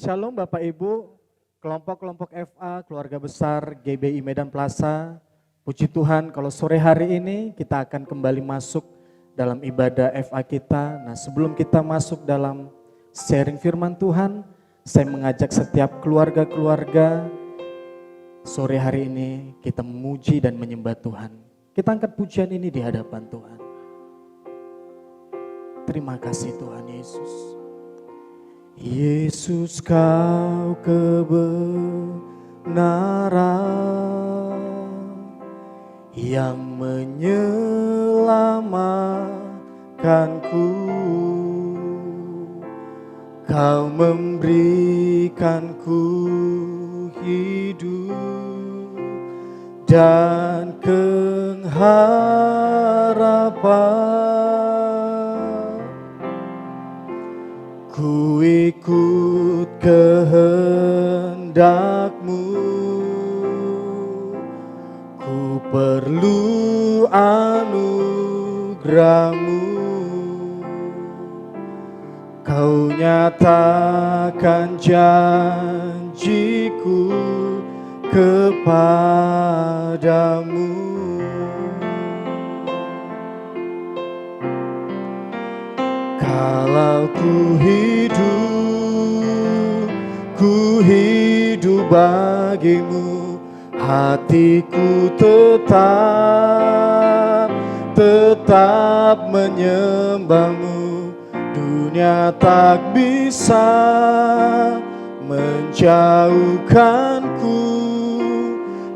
Shalom Bapak Ibu, kelompok-kelompok FA, keluarga besar GBI Medan Plaza. Puji Tuhan kalau sore hari ini kita akan kembali masuk dalam ibadah FA kita. Nah sebelum kita masuk dalam sharing firman Tuhan, saya mengajak setiap keluarga-keluarga sore hari ini kita memuji dan menyembah Tuhan. Kita angkat pujian ini di hadapan Tuhan. Terima kasih Tuhan Yesus. Yesus kau kebenaran yang menyelamatkanku. Kau memberikanku hidup dan pengharapan. Ku ikut kehendak-Mu, ku perlu anugerah-Mu. Kau nyatakan janji-Ku kepadamu. Kalau ku hidup bagimu, hatiku tetap menyembahmu. Dunia tak bisa menjauhkanku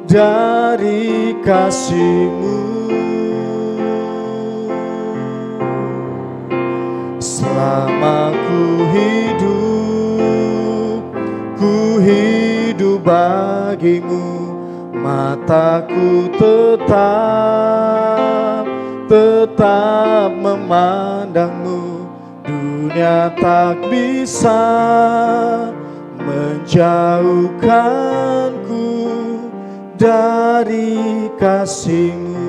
dari kasih-Mu. Selama ku hidup bagimu, mataku tetap memandangmu. Dunia tak bisa menjauhkanku dari kasih-Mu.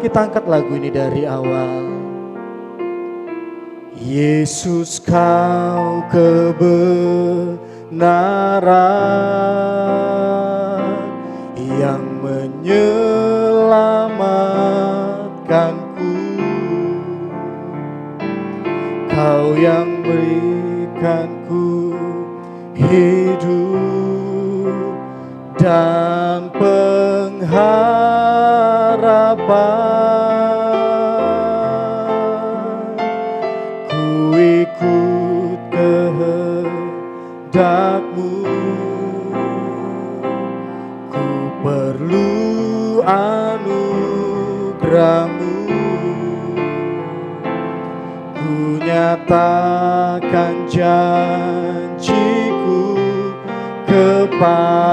Kita angkat lagu ini dari awal. Yesus kau kebenaran yang menyelamatkanku. Kau yang berikanku hidup dan pengharapan. Ikut kehendak-Mu, ku perlu anugerah-Mu. Ku nyatakan janji-Ku kepadamu.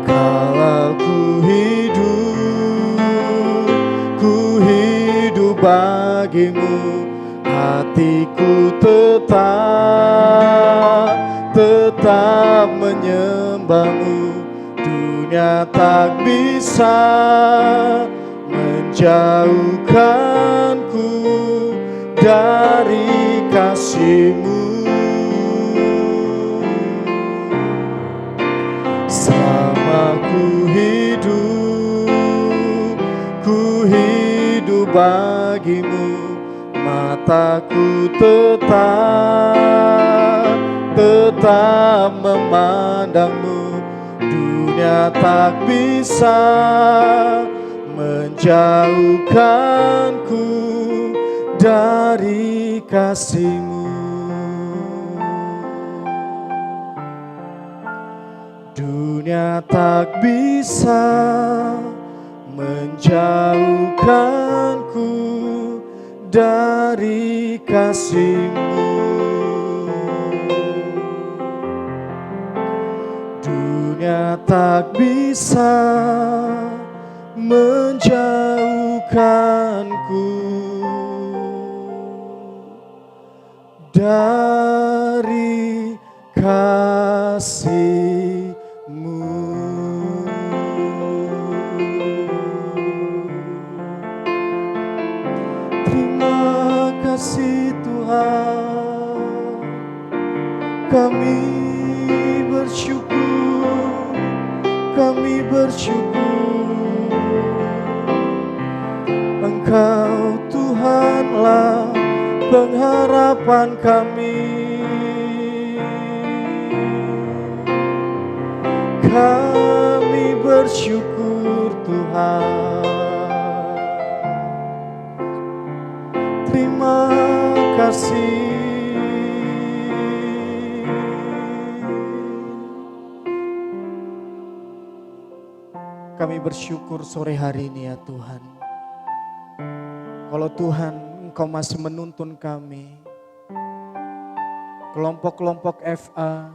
Kalau ku hidup bagimu, hatiku tetap menyembahmu. Dunia tak bisa menjauhkanku dari kasih-Mu. Selama ku hidup bagimu, mataku tetap memandangmu. Dunia tak bisa menjauhkanku dari kasih-Mu. Dunia tak bisa menjauhkanku dari kasih-Mu. Dunia tak bisa menjauhkanku dari kasih-Mu. bersyukur, kami bersyukur. Engkau Tuhanlah pengharapan kami. Kami bersyukur Tuhan. Terima kasih. Kami bersyukur sore hari ini ya Tuhan. Kalau Tuhan Engkau masih menuntun kami, kelompok-kelompok FA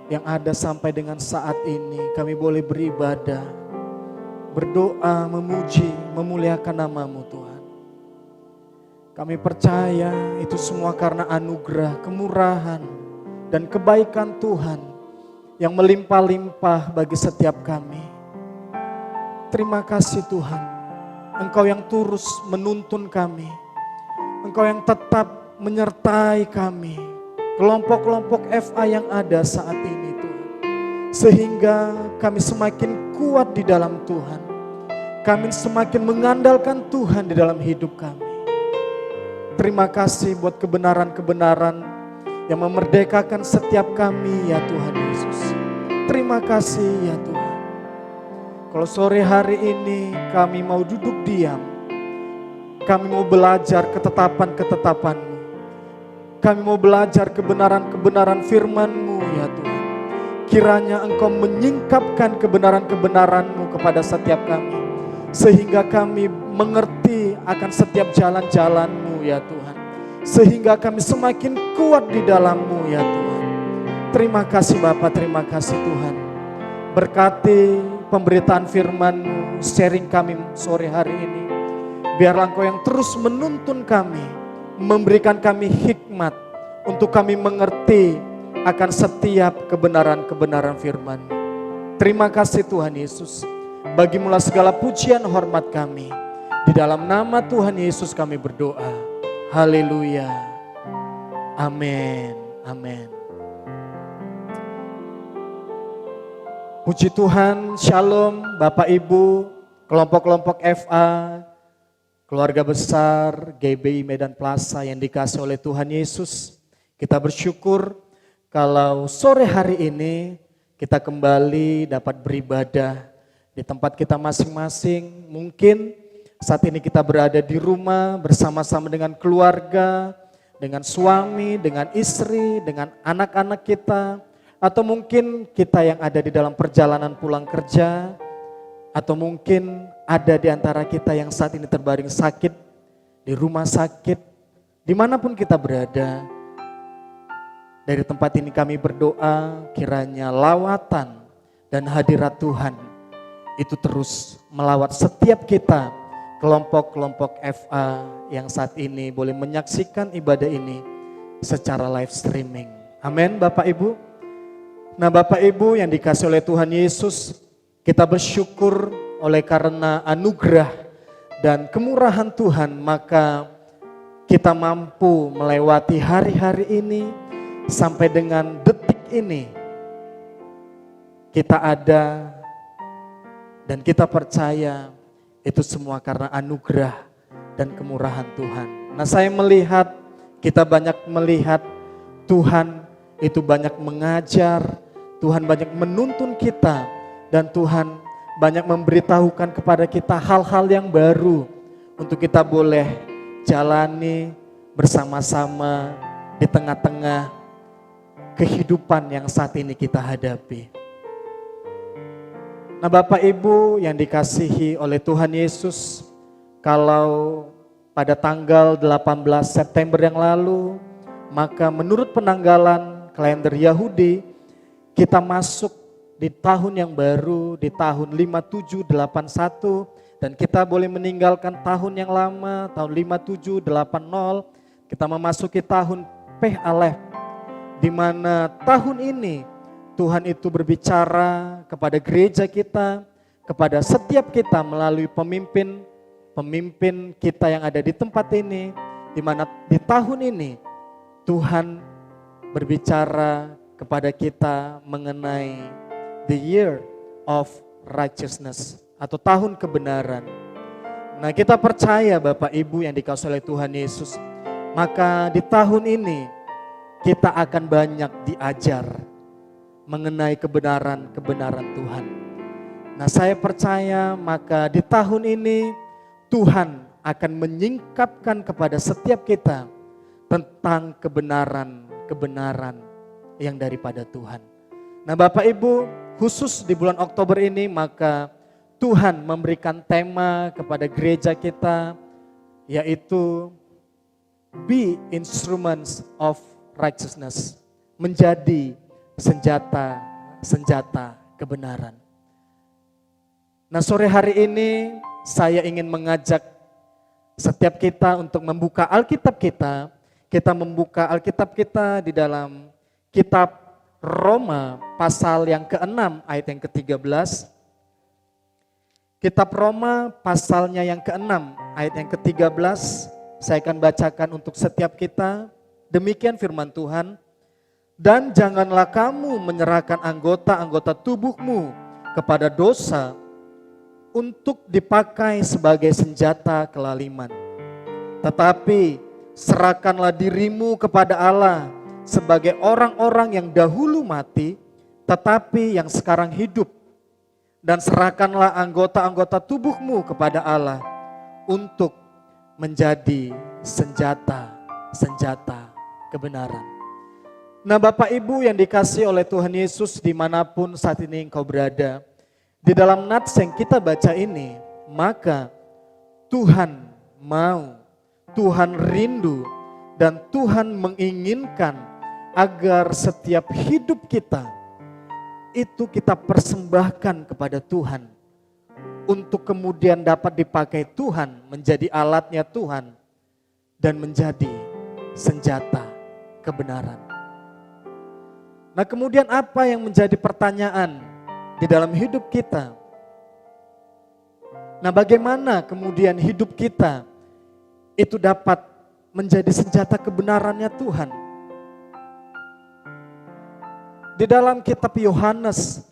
yang ada sampai dengan saat ini, kami boleh beribadah, berdoa, memuji, memuliakan nama-Mu Tuhan. Kami percaya itu semua karena anugerah, kemurahan, dan kebaikan Tuhan yang melimpah-limpah bagi setiap kami. Terima kasih Tuhan, Engkau yang terus menuntun kami, Engkau yang tetap menyertai kami, kelompok-kelompok FA yang ada saat ini Tuhan. Sehingga kami semakin kuat di dalam Tuhan, kami semakin mengandalkan Tuhan di dalam hidup kami. Terima kasih buat kebenaran-kebenaran yang memerdekakan setiap kami ya Tuhan Yesus. Terima kasih ya Tuhan. Kalau sore hari ini kami mau duduk diam, kami mau belajar ketetapan-ketetapan-Mu. Kami mau belajar kebenaran-kebenaran firman-Mu ya Tuhan. Kiranya Engkau menyingkapkan kebenaran-kebenaran-Mu kepada setiap kami. Sehingga kami mengerti akan setiap jalan-jalan-Mu ya Tuhan. Sehingga kami semakin kuat di dalam-Mu ya Tuhan. Terima kasih Bapa, terima kasih Tuhan. Berkati pemberitaan firman-Mu, sharing kami sore hari ini. Biarlah Engkau yang terus menuntun kami, memberikan kami hikmat untuk kami mengerti akan setiap kebenaran-kebenaran firman. Terima kasih Tuhan Yesus. Bagimulah segala pujian hormat kami. Di dalam nama Tuhan Yesus kami berdoa. Haleluya. Amin. Amin. Puji Tuhan, Shalom Bapak Ibu, kelompok-kelompok FA, keluarga besar GBI Medan Plaza yang dikasih oleh Tuhan Yesus. Kita bersyukur kalau sore hari ini kita kembali dapat beribadah di tempat kita masing-masing. Mungkin saat ini kita berada di rumah bersama-sama dengan keluarga, dengan suami, dengan istri, dengan anak-anak kita. Atau mungkin kita yang ada di dalam perjalanan pulang kerja. Atau mungkin ada di antara kita yang saat ini terbaring sakit, di rumah sakit, dimanapun kita berada. Dari tempat ini kami berdoa kiranya lawatan dan hadirat Tuhan itu terus melawat setiap kita, kelompok-kelompok FA yang saat ini boleh menyaksikan ibadah ini secara live streaming. Amin Bapak Ibu. Nah Bapak Ibu yang dikasih oleh Tuhan Yesus, kita bersyukur oleh karena anugerah dan kemurahan Tuhan, maka kita mampu melewati hari-hari ini sampai dengan detik ini. Kita ada dan kita percaya itu semua karena anugerah dan kemurahan Tuhan. Nah saya melihat, kita banyak melihat Tuhan itu banyak mengajar, Tuhan banyak menuntun kita, dan Tuhan banyak memberitahukan kepada kita hal-hal yang baru untuk kita boleh jalani bersama-sama di tengah-tengah kehidupan yang saat ini kita hadapi. Nah Bapak Ibu yang dikasihi oleh Tuhan Yesus, kalau pada tanggal 18 September yang lalu, maka menurut penanggalan kalender Yahudi, kita masuk di tahun yang baru, di tahun 5781, dan kita boleh meninggalkan tahun yang lama, tahun 5780, kita memasuki tahun Peh Alef, di mana tahun ini Tuhan itu berbicara kepada gereja kita, kepada setiap kita melalui pemimpin kita yang ada di tempat ini, di mana di tahun ini Tuhan berbicara kepada kita mengenai the year of righteousness atau tahun kebenaran. Nah, kita percaya Bapak Ibu yang dikasihi oleh Tuhan Yesus, maka di tahun ini kita akan banyak diajar mengenai kebenaran-kebenaran Tuhan. Nah, saya percaya maka di tahun ini Tuhan akan menyingkapkan kepada setiap kita tentang kebenaran-kebenaran yang daripada Tuhan. Nah, Bapak Ibu, khusus di bulan Oktober ini maka Tuhan memberikan tema kepada gereja kita, yaitu be instruments of righteousness, menjadi senjata kebenaran. Nah, sore hari ini saya ingin mengajak setiap kita untuk membuka Alkitab kita. Kita membuka Alkitab kita di dalam kitab Roma pasal yang ke-6 ayat yang ke-13. Kitab Roma pasalnya yang ke-6 ayat yang ke-13. Saya akan bacakan untuk setiap kita. Demikian firman Tuhan. Dan janganlah kamu menyerahkan anggota-anggota tubuhmu kepada dosa untuk dipakai sebagai senjata kelaliman. Tetapi serahkanlah dirimu kepada Allah sebagai orang-orang yang dahulu mati, tetapi yang sekarang hidup. Dan serahkanlah anggota-anggota tubuhmu kepada Allah untuk menjadi senjata kebenaran. Nah, Bapak Ibu yang dikasihi oleh Tuhan Yesus dimanapun saat ini engkau berada, di dalam nats yang kita baca ini, maka Tuhan mau, Tuhan rindu, dan Tuhan menginginkan agar setiap hidup kita itu kita persembahkan kepada Tuhan untuk kemudian dapat dipakai Tuhan, menjadi alatnya Tuhan dan menjadi senjata kebenaran. Nah, kemudian apa yang menjadi pertanyaan di dalam hidup kita? Nah, bagaimana kemudian hidup kita itu dapat menjadi senjata kebenarannya Tuhan? Di dalam kitab Yohanes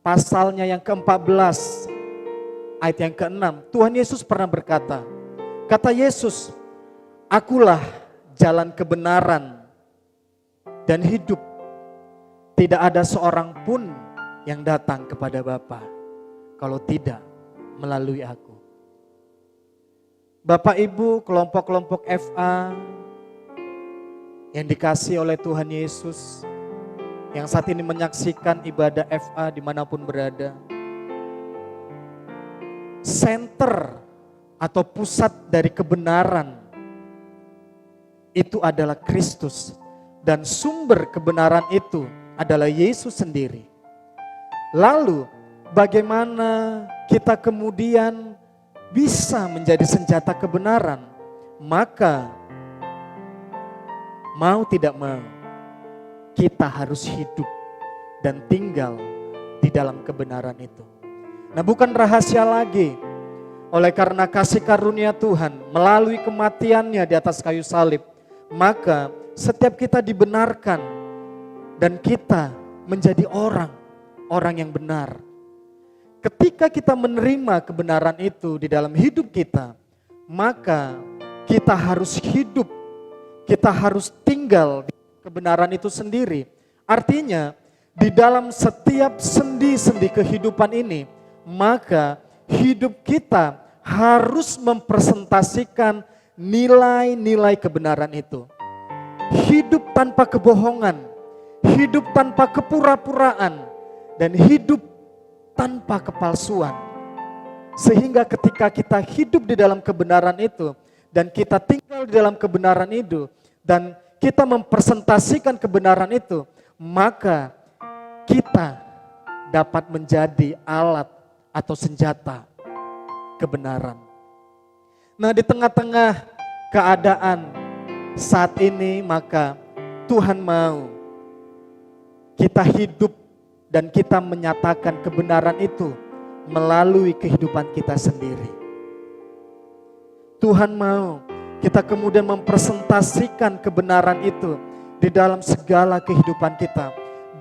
pasalnya yang ke-14 ayat yang ke-6, Tuhan Yesus pernah berkata, kata Yesus, akulah jalan kebenaran dan hidup. Tidak ada seorang pun yang datang kepada Bapa kalau tidak melalui aku. Bapak Ibu, kelompok-kelompok FA yang dikasihi oleh Tuhan Yesus, yang saat ini menyaksikan ibadah FA dimanapun berada, center atau pusat dari kebenaran itu adalah Kristus, dan sumber kebenaran itu adalah Yesus sendiri. Lalu bagaimana kita kemudian bisa menjadi senjata kebenaran? Maka mau tidak mau kita harus hidup dan tinggal di dalam kebenaran itu. Nah, bukan rahasia lagi, oleh karena kasih karunia Tuhan melalui kematiannya di atas kayu salib, maka setiap kita dibenarkan dan kita menjadi orang yang benar. Ketika kita menerima kebenaran itu di dalam hidup kita, maka kita harus hidup, kita harus tinggal di kebenaran itu sendiri. Artinya di dalam setiap sendi-sendi kehidupan ini, maka hidup kita harus mempresentasikan nilai-nilai kebenaran itu. Hidup tanpa kebohongan, hidup tanpa kepura-puraan, dan hidup tanpa kepalsuan. Sehingga ketika kita hidup di dalam kebenaran itu, dan kita tinggal di dalam kebenaran itu, dan kita mempresentasikan kebenaran itu, maka kita dapat menjadi alat atau senjata kebenaran. Nah, di tengah-tengah keadaan saat ini, maka Tuhan mau kita hidup dan kita menyatakan kebenaran itu melalui kehidupan kita sendiri. Tuhan mau kita kemudian mempresentasikan kebenaran itu di dalam segala kehidupan kita.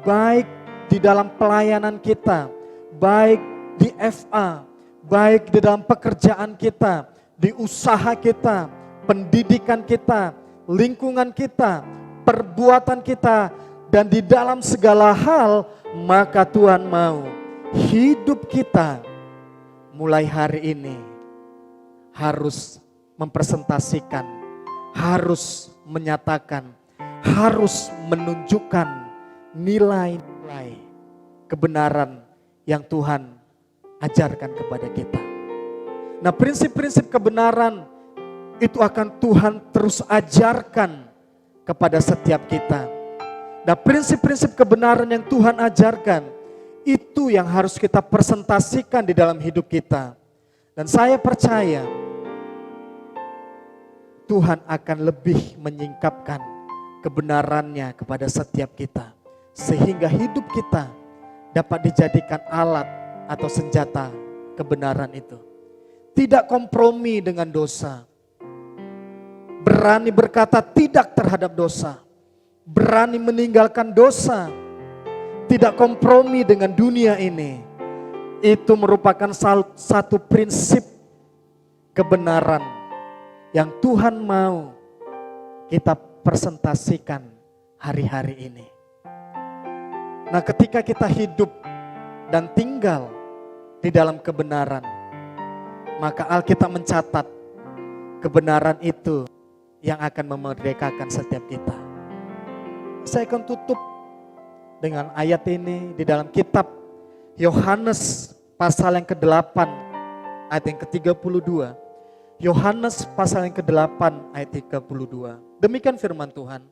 baik di dalam pelayanan kita, baik di FA, baik di dalam pekerjaan kita, di usaha kita, pendidikan kita, lingkungan kita, perbuatan kita, dan di dalam segala hal, maka Tuhan mau hidup kita mulai hari ini harus mempresentasikan, harus menyatakan, harus menunjukkan nilai-nilai kebenaran yang Tuhan ajarkan kepada kita. Nah, prinsip-prinsip kebenaran itu akan Tuhan terus ajarkan kepada setiap kita. Nah, prinsip-prinsip kebenaran yang Tuhan ajarkan itu yang harus kita presentasikan di dalam hidup kita. Dan saya percaya Tuhan akan lebih menyingkapkan kebenarannya kepada setiap kita, sehingga hidup kita dapat dijadikan alat atau senjata kebenaran itu. Tidak kompromi dengan dosa, berani berkata tidak terhadap dosa, berani meninggalkan dosa, tidak kompromi dengan dunia ini. Itu merupakan satu prinsip kebenaran yang Tuhan mau kita presentasikan hari-hari ini. Nah, ketika kita hidup dan tinggal di dalam kebenaran, maka Alkitab mencatat kebenaran itu yang akan memerdekakan setiap kita. Saya akan tutup dengan ayat ini di dalam kitab Yohanes pasal yang ke-8 ayat yang ke-32. Yohanes pasal yang ke-8 ayat 32. Demikian firman Tuhan.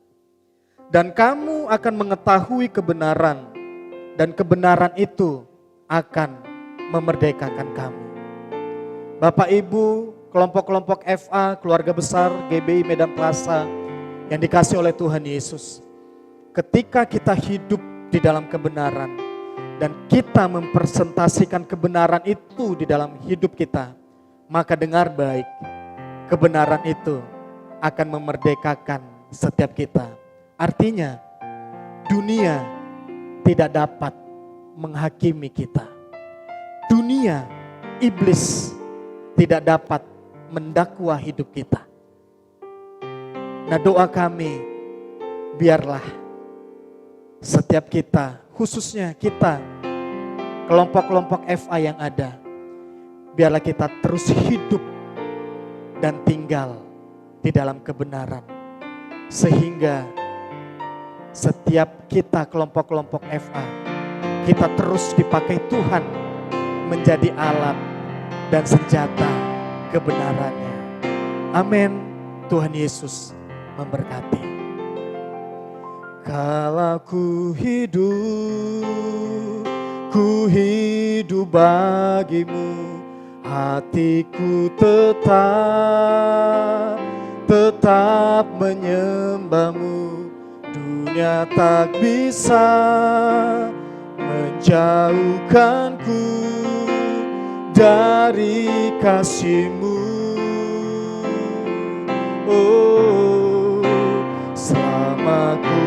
Dan kamu akan mengetahui kebenaran, dan kebenaran itu akan memerdekakan kamu. Bapak Ibu, kelompok-kelompok FA, keluarga besar GBI Medan Plaza yang dikasih oleh Tuhan Yesus. Ketika kita hidup di dalam kebenaran dan kita mempresentasikan kebenaran itu di dalam hidup kita, maka dengar baik, kebenaran itu akan memerdekakan setiap kita. Artinya, dunia tidak dapat menghakimi kita. Dunia, iblis tidak dapat mendakwa hidup kita. Nah, doa kami, biarlah setiap kita, khususnya kita, kelompok-kelompok FA yang ada, biarlah kita terus hidup dan tinggal di dalam kebenaran. Sehingga setiap kita kelompok-kelompok FA, kita terus dipakai Tuhan menjadi alat dan senjata kebenarannya. Amin. Tuhan Yesus memberkati. Kalau ku hidup bagimu, hatiku tetap menyembahmu. Dunia tak bisa menjauhkanku dari kasih-Mu. Oh, selama ku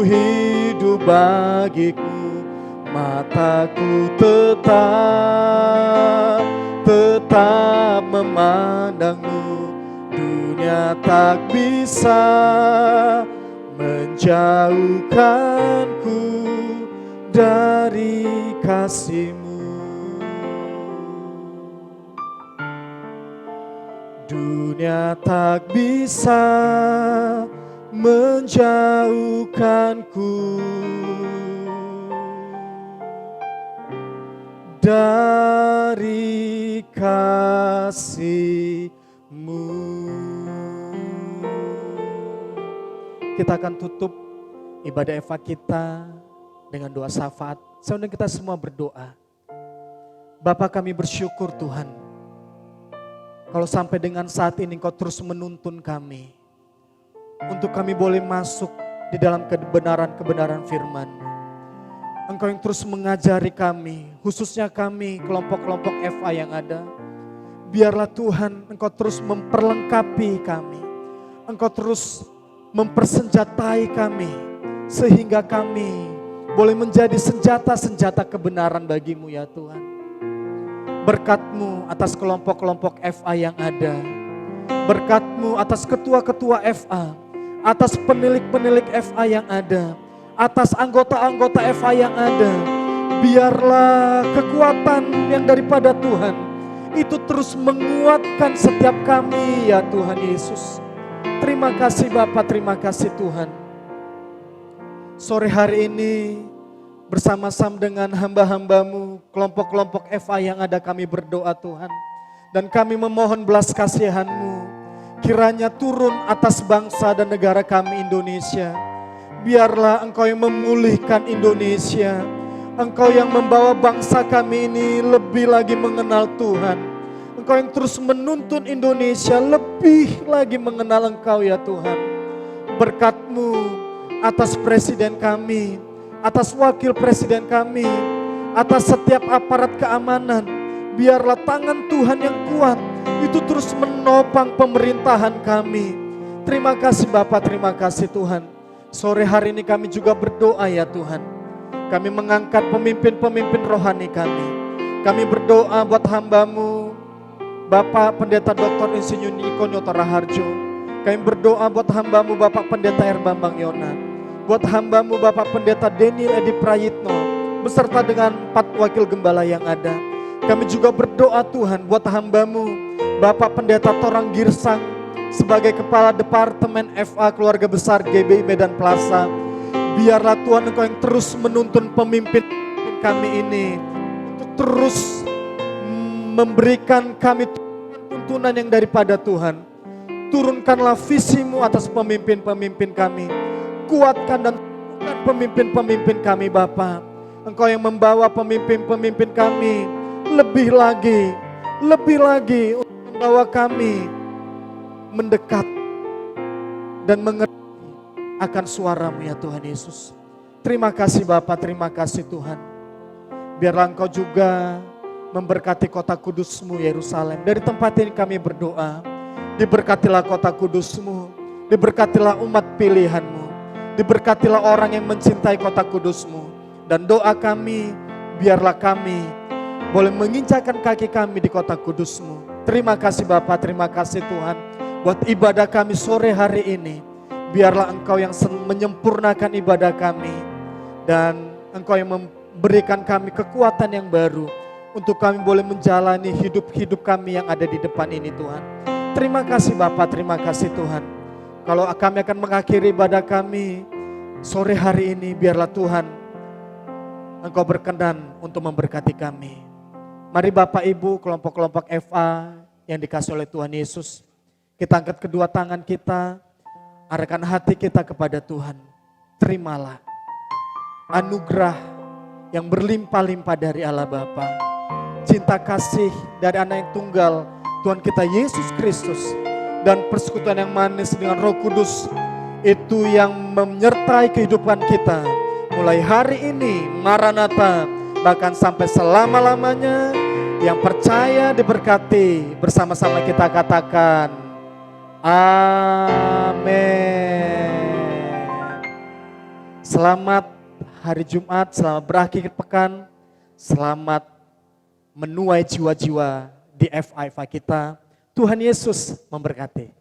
hidup bagiku, mataku tetap memandangmu. Dunia tak bisa menjauhkanku dari kasih-Mu. Dunia tak bisa menjauhkanku dari kasih-Mu. Kita akan tutup ibadah Eva kita dengan doa syafaat. Saya undang kita semua berdoa. Bapa, kami bersyukur Tuhan, kalau sampai dengan saat ini Engkau terus menuntun kami untuk kami boleh masuk di dalam kebenaran-kebenaran firman-Mu. Engkau yang terus mengajari kami, khususnya kami kelompok-kelompok FA yang ada. Biarlah Tuhan Engkau terus memperlengkapi kami. Engkau terus mempersenjatai kami, sehingga kami boleh menjadi senjata-senjata kebenaran bagimu ya Tuhan. Berkat-Mu atas kelompok-kelompok FA yang ada, berkat-Mu atas ketua-ketua FA, atas penilik-penilik FA yang ada, atas anggota-anggota FA yang ada. Biarlah kekuatan yang daripada Tuhan itu terus menguatkan setiap kami ya Tuhan Yesus. Terima kasih Bapa, terima kasih Tuhan. Sore hari ini bersama-sama dengan hamba-hamba-Mu, kelompok-kelompok FA yang ada, kami berdoa Tuhan. Dan kami memohon belas kasihan-Mu, kiranya turun atas bangsa dan negara kami Indonesia. Biarlah Engkau yang memulihkan Indonesia, Engkau yang membawa bangsa kami ini lebih lagi mengenal Tuhan. Engkau yang terus menuntun Indonesia lebih lagi mengenal Engkau ya Tuhan. Berkat-Mu atas presiden kami, atas wakil presiden kami, atas setiap aparat keamanan. Biarlah tangan Tuhan yang kuat itu terus menopang pemerintahan kami. Terima kasih Bapa, terima kasih Tuhan. Sore hari ini kami juga berdoa ya Tuhan. Kami mengangkat pemimpin-pemimpin rohani kami. Kami berdoa buat hamba-Mu, Bapak Pendeta Dr. Insinyur Niko Nyoto Raharjo. Kami berdoa buat hamba-Mu Bapak Pendeta Bambang Yonan. Buat hamba-Mu Bapak Pendeta Daniel Edi Prayitno, beserta dengan 4 wakil gembala yang ada. Kami juga berdoa Tuhan buat hamba-Mu Bapak Pendeta Torang Girsang sebagai Kepala Departemen FA Keluarga Besar GBI Medan Plaza. Biarlah Tuhan Engkau yang terus menuntun pemimpin kami ini untuk terus memberikan kami tuntunan yang daripada Tuhan. Turunkanlah visi-Mu atas pemimpin-pemimpin kami. Kuatkan dan turunkan pemimpin-pemimpin kami Bapa. Engkau yang membawa pemimpin-pemimpin kami lebih lagi untuk membawa kami mendekat dan mengerti akan suara-Mu ya Tuhan Yesus. Terima kasih Bapa, terima kasih Tuhan. Biarlah Engkau juga memberkati kota kudus-Mu Yerusalem. Dari tempat ini kami berdoa, diberkatilah kota kudus-Mu, diberkatilah umat pilihan-Mu, diberkatilah orang yang mencintai kota kudus-Mu. Dan doa kami, biarlah kami boleh menginjakkan kaki kami di kota kudus-Mu. Terima kasih Bapa, terima kasih Tuhan. Buat ibadah kami sore hari ini, biarlah Engkau yang menyempurnakan ibadah kami. Dan Engkau yang memberikan kami kekuatan yang baru untuk kami boleh menjalani hidup-hidup kami yang ada di depan ini Tuhan. Terima kasih Bapa, terima kasih Tuhan. Kalau kami akan mengakhiri ibadah kami sore hari ini, biarlah Tuhan Engkau berkenan untuk memberkati kami. Mari Bapak Ibu kelompok-kelompok FA yang dikasih oleh Tuhan Yesus, kita angkat kedua tangan kita, arahkan hati kita kepada Tuhan. Terimalah anugerah yang berlimpah-limpah dari Allah Bapa, cinta kasih dari Anak yang tunggal Tuhan kita Yesus Kristus, dan persekutuan yang manis dengan Roh Kudus itu yang menyertai kehidupan kita mulai hari ini, Maranatha, bahkan sampai selama-lamanya. Yang percaya diberkati, bersama-sama kita katakan amin. Selamat hari Jumat, selamat berakhir pekan, selamat menuai jiwa-jiwa di FA kita. Tuhan Yesus memberkati.